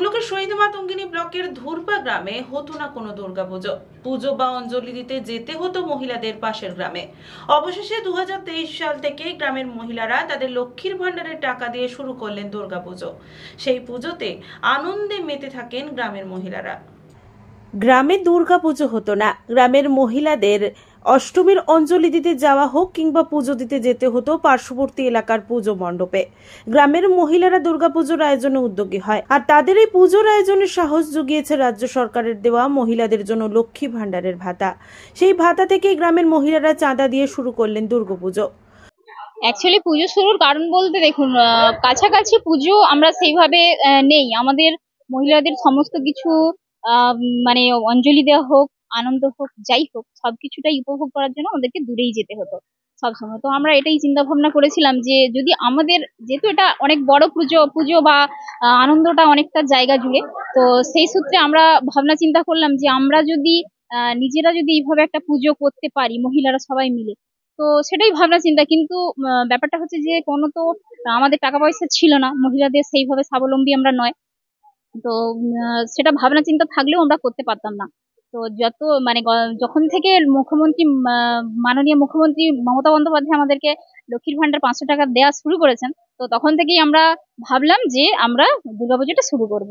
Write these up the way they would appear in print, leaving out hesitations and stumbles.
তমলুকের শহীদ মাতঙ্গিনী ব্লকের ধুরপা গ্রামে হতো না কোনো দুর্গাপুজো। পুজো বা অঞ্জলি দিতে যেতে হতো মহিলাদের পাশের গ্রামে। অবশেষে 2023 সাল থেকে গ্রামের মহিলারা তাদের লক্ষ্মীর ভান্ডারের টাকা দিয়ে শুরু করলেন দুর্গাপুজো। সেই পুজোতে আনন্দে মেতে থাকেন গ্রামের মহিলারা। গ্রামে দুর্গাপুজো হতো না, গ্রামের মহিলাদের অষ্টমীর অঞ্জলি দিতে যাওয়া হোক কিংবা পুজো দিতে যেতে হতো পার্শ্ববর্তী এলাকার পুজো মণ্ডপে। গ্রামের মহিলারা দুর্গাপুজোর আয়োজনে উদ্যোগী হয়, আর তাদের এই পুজোর আয়োজনে সাহস জুগিয়েছে রাজ্য সরকারের দেওয়া মহিলাদের জন্য লক্ষ্মী ভান্ডারের ভাতা। সেই ভাতা থেকে গ্রামের মহিলারা চাঁদা দিয়ে শুরু করলেন দুর্গাপুজো। অ্যাকচুয়ালি পুজো শুরুর কারণ বলতে দেখুন, কাছাকাছি পুজো আমরা সেইভাবে নেই। আমাদের মহিলাদের সমস্ত কিছু মানে অঞ্জলি দেওয়া হোক, আনন্দ হোক, যাই হোক, সবকিছুটাই উপভোগ করার জন্য আমাদেরকে দূরেই যেতে হতো সবসময়। তো আমরা এটাই চিন্তা ভাবনা করেছিলাম যে যদি আমাদের, যেহেতু এটা অনেক বড় পুজো বা আনন্দটা অনেকটা জায়গা জুড়ে, তো সেই সূত্রে আমরা ভাবনা চিন্তা করলাম যে আমরা যদি নিজেরা যদি এইভাবে একটা পুজো করতে পারি মহিলারা সবাই মিলে, তো সেটাই ভাবনা চিন্তা। কিন্তু ব্যাপারটা হচ্ছে যে কোনো তো আমাদের টাকা পয়সা ছিল না, মহিলাদের সেইভাবে স্বাবলম্বী আমরা নয়। তো সেটা ভাবনা চিন্তা থাকলেও আমরা করতে পারতাম না। তো যখন থেকে মাননীয় মুখ্যমন্ত্রী মমতা বন্দ্যোপাধ্যায় আমাদেরকে লক্ষ্মীর ভান্ডার 500 টাকা দেওয়া শুরু করেছেন, তো তখন থেকেই আমরা ভাবলাম যে আমরা দুর্গাপুজোটা শুরু করব।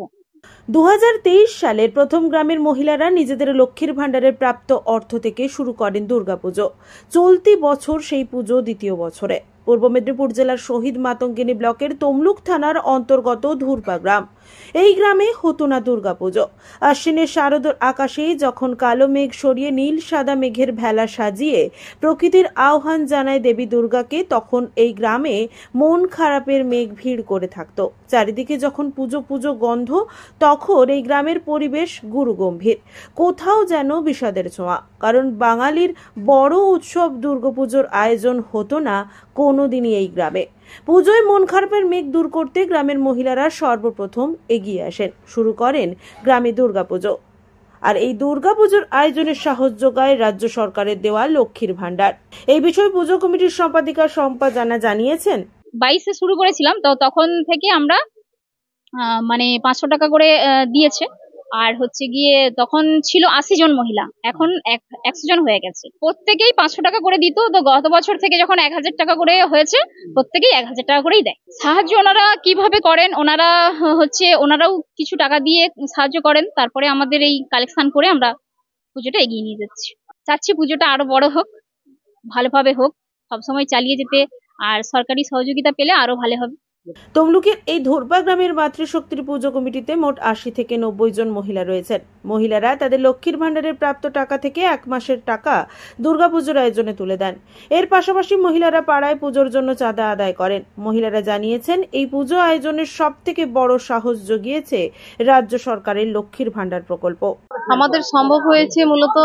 2023 সালের প্রথম গ্রামের মহিলারা নিজেদের লক্ষ্মীর ভান্ডারের প্রাপ্ত অর্থ থেকে শুরু করেন দুর্গাপুজো। চলতি বছর সেই পুজো দ্বিতীয় বছরে। পূর্ব মেদিনীপুর জেলার শহীদ মাতঙ্গিনী ব্লকের তমলুক থানার অন্তর্গত ধুরপা গ্রাম। এই গ্রামে হতো না দুর্গাপুজো। আশ্বিনের শারদর আকাশে যখন কালো মেঘ সরিয়ে নীল সাদা মেঘের ভেলা সাজিয়ে প্রকৃতির আহ্বান জানায় দেবী দুর্গাকে, তখন এই গ্রামে মন খারাপের মেঘ ভিড় করে থাকতো। চারিদিকে যখন পুজো পুজো গন্ধ, তখন এই গ্রামের পরিবেশ গুরুগম্ভীর, কোথাও যেন বিষাদের ছোঁয়া। কারণ বাঙালির বড় উৎসব দুর্গাপুজোর আয়োজন হতো না কোনোদিনই এই গ্রামে। পুজোয় মন খারাপের মেঘ দূর করতে গ্রামের মহিলারা সর্বপ্রথম এগিয়ে আসেন, শুরু করেন গ্রামে দুর্গাপুজো। আর এই দুর্গাপুজোর আয়োজনের সাহস যোগায় রাজ্য সরকারের দেওয়া লক্ষ্মীর ভান্ডার। এই বিষয়ে পুজো কমিটির সম্পাদিকা শম্পা জানা জানিয়েছেন, 22-এ শুরু করেছিলাম, তো তখন থেকে আমরা 500 টাকা করে দিয়েছে। আর হচ্ছে গিয়ে তখন ছিল 80 জন মহিলা, এখন 100 জন হয়ে গেছে। প্রত্যেকেই 500 টাকা করে দিত। তো গত বছর থেকে যখন 1000 টাকা করে হয়েছে, প্রত্যেকেই 1000 টাকা করেই দেয়। সাহায্য ওনারা কিভাবে করেন, ওনারাও কিছু টাকা দিয়ে সাহায্য করেন। তারপরে আমাদের এই কালেকশন করে আমরা পুজোটা এগিয়ে নিয়ে যাচ্ছি। চাচ্ছি পুজোটা আরো বড় হোক, ভালোভাবে হোক, সবসময় চালিয়ে যেতে, আর সরকারি সহযোগিতা পেলে আরো ভালো হবে। তমলুকের এই ধুরপা গ্রামের মাতৃশক্তির পুজো কমিটিতে মোট 80 থেকে 90 জন মহিলা রয়েছেন। মহিলারা তাদের লক্ষ্মীর ভান্ডারের প্রাপ্ত টাকা থেকে 1 মাসের টাকা দুর্গাপুজোর আয়োজনে তুলে দেন। এর পাশাপাশি মহিলারা পাড়ায় পুজোর জন্য চাঁদা আদায় করেন। মহিলারা জানিয়েছেন, এই পুজো আয়োজনের সব থেকে বড় সাহস জুগিয়েছে রাজ্য সরকারের লক্ষ্মীর ভান্ডার প্রকল্প। আমাদের সম্ভব হয়েছে মূলত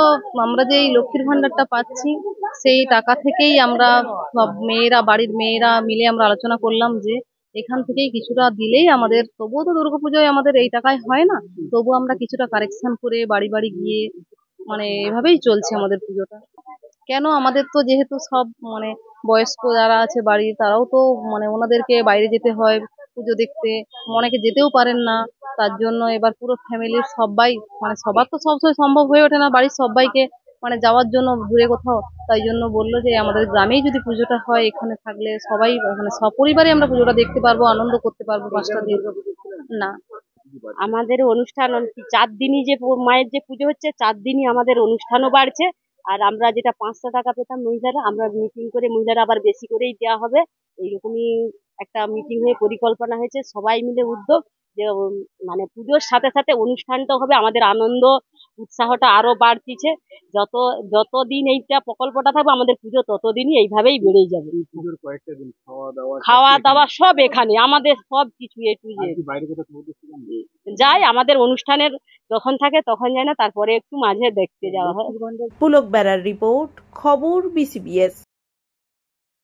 আমরা যে এই লক্ষ্মীর ভান্ডারটা পাচ্ছি, সেই টাকা থেকেই আমরা সব বাড়ির মেয়েরা মিলে আমরা আলোচনা করলাম যে এখান থেকেই কিছুটা দিলেই আমাদের, তবুও তো দুর্গাপুজোয় আমাদের এই টাকায় হয় না, তবু আমরা কিছুটা কারেকশন করে বাড়ি বাড়ি গিয়ে এভাবেই চলছে আমাদের পুজোটা। কেন আমাদের তো যেহেতু সব বয়স্ক যারা আছে বাড়ির, তারাও তো ওনাদেরকে বাইরে যেতে হয় পুজো দেখতে, অনেকে যেতেও পারেন না। তার জন্য এবার পুরো ফ্যামিলির সবাই, সবার তো সবসময় সম্ভব হয়ে ওঠে না বাড়ির সবাইকে যাওয়ার জন্য দূরে কোথাও। তাই জন্য বললো যে আমাদের গ্রামেই যদি পুজোটা হয়, এখানে থাকলে সবাই সপরিবারে আমরা পুজোটা দেখতে পারবো, আনন্দ করতে পারবো 5টা দিন। না, আমাদের অনুষ্ঠান 4 দিনই যে মায়ের যে পুজো হচ্ছে, 4 দিনই আমাদের অনুষ্ঠানও বাড়ছে। আর আমরা যেটা 500 টাকা পেতাম মহিলারা, আমরা মিটিং করে মহিলারা আবার বেশি করেই দেওয়া হবে, এইরকমই একটা মিটিং হয়ে পরিকল্পনা হয়েছে। সবাই মিলে উদ্যোগ যে পুজোর সাথে সাথে অনুষ্ঠানটা হবে, আমাদের আনন্দ উৎসাহটা আরো বাড়তিছে। যতদিন এইটা প্রকল্পটা থাকবে, আমাদের পুজো ততদিনই এইভাবেই বেড়ে যাবে। খাওয়া দাওয়া সব এখানে, আমাদের সব কিছু যাই, আমাদের অনুষ্ঠানের যখন থাকে তখন যায় না, তারপরে একটু মাঝে দেখতে যাওয়া হয়। পুলক বেড়ার রিপোর্ট, খবর BCBS।